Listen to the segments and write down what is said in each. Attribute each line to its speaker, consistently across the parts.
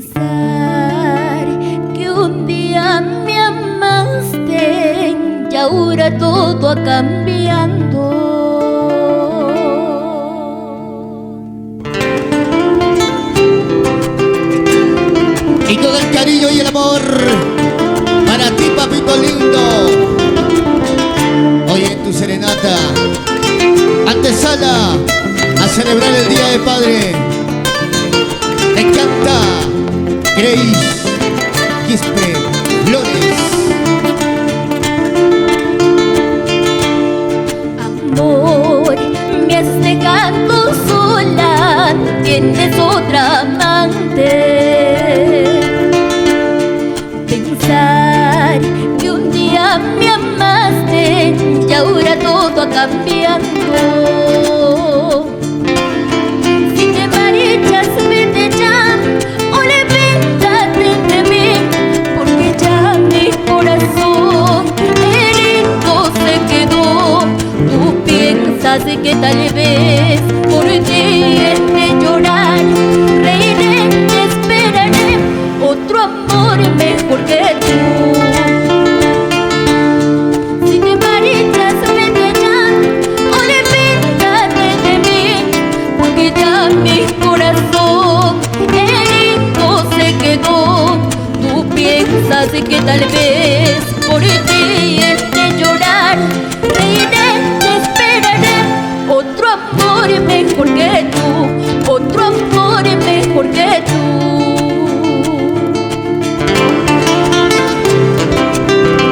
Speaker 1: Pensar que un día me amaste y ahora todo ha cambiando.
Speaker 2: Y todo el cariño y el amor para ti, papito lindo. Hoy en tu serenata, antesala a celebrar el Día del Padre. Me encanta Grace Quispe Flores.
Speaker 1: Amor, me has dejado sola, tienes otra amante. Pensar que un día me amaste y ahora todo ha cambiado. Si te marchas, vete ya, olvídate de mí, porque ya mi corazón herido se quedó. Tú piensas que tal vez por ti de llorar, reiré, te esperaré otro amor mejor que tú. Si te marchas, vete ya, olvídate de mí, porque ya mi corazón herido se quedó. Tú piensas que tal vez por ti de llorar, reiré, te esperaré otro amor mejor que tú, otro amor mejor que tú.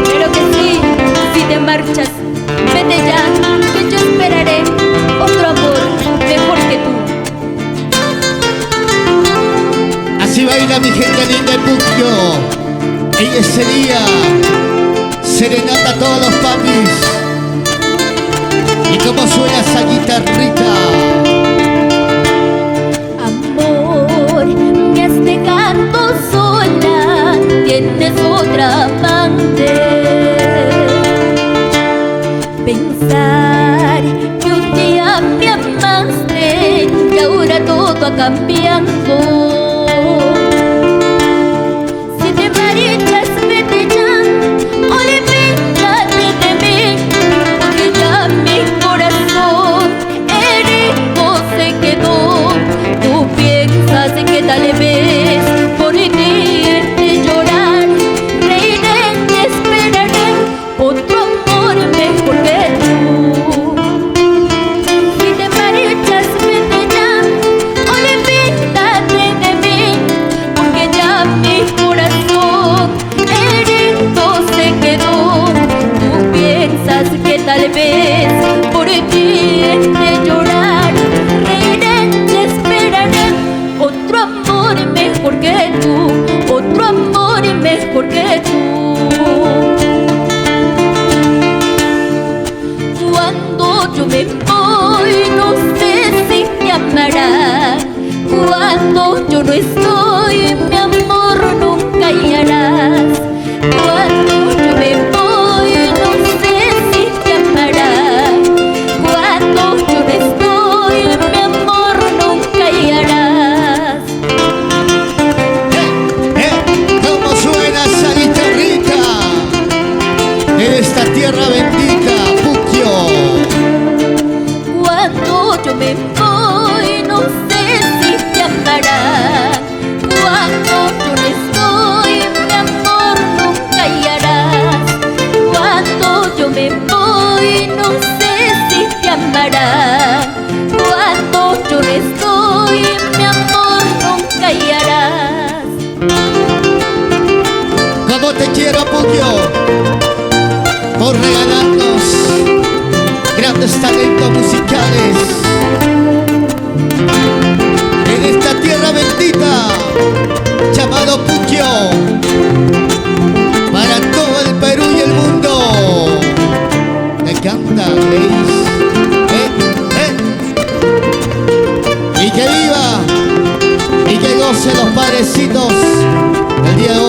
Speaker 1: Pero que sí, si te marchas, vete ya, que yo esperaré otro amor mejor que tú.
Speaker 2: Así baila mi gente linda de Puccio. Y ese día serenata a todos los papis. Y cómo suena esa guitarrita.
Speaker 1: Amor, me has dejado sola, tienes otra amante. Pensar que un día me amaste y ahora todo ha cambiado. Si te marchas, vete ya, olvídate de mí, porque ya mi corazón herido se quedó. Tú piensas que tal vez por ti de llorar, reiré, te esperaré otro amor mejor que tú. Si te marchas, vete ya, olvídate de mí, porque ya mi corazón herido se quedó. Tú piensas que tal vez por ti de llorar, reiré, te esperaré otro amor mejor que tú, otro amor mejor que tú. Cuando yo me voy, no sé si te amarás. Cuando yo no estoy, mi amor, nunca hallarás. Cuando yo me voy, no sé si te amarás. Cuando yo no estoy, mi amor, nunca hallarás.
Speaker 2: ¿Cómo suena esa guitarrita? En esta tierra bendita, Puccio.
Speaker 1: Cuando yo me voy, no sé si te amarás. Cuando yo no estoy, mi amor, nunca hallarás. Cuando yo me voy, no sé si te amarás. Cuando yo no estoy, mi amor, nunca hallarás.
Speaker 2: Como te quiero, Puccio, por regalarnos grandes talentos musicales en esta tierra bendita llamado Puccio, para todo el Perú y el mundo. Me canta Grace. Y que viva y que goce los padrecitos el día de hoy.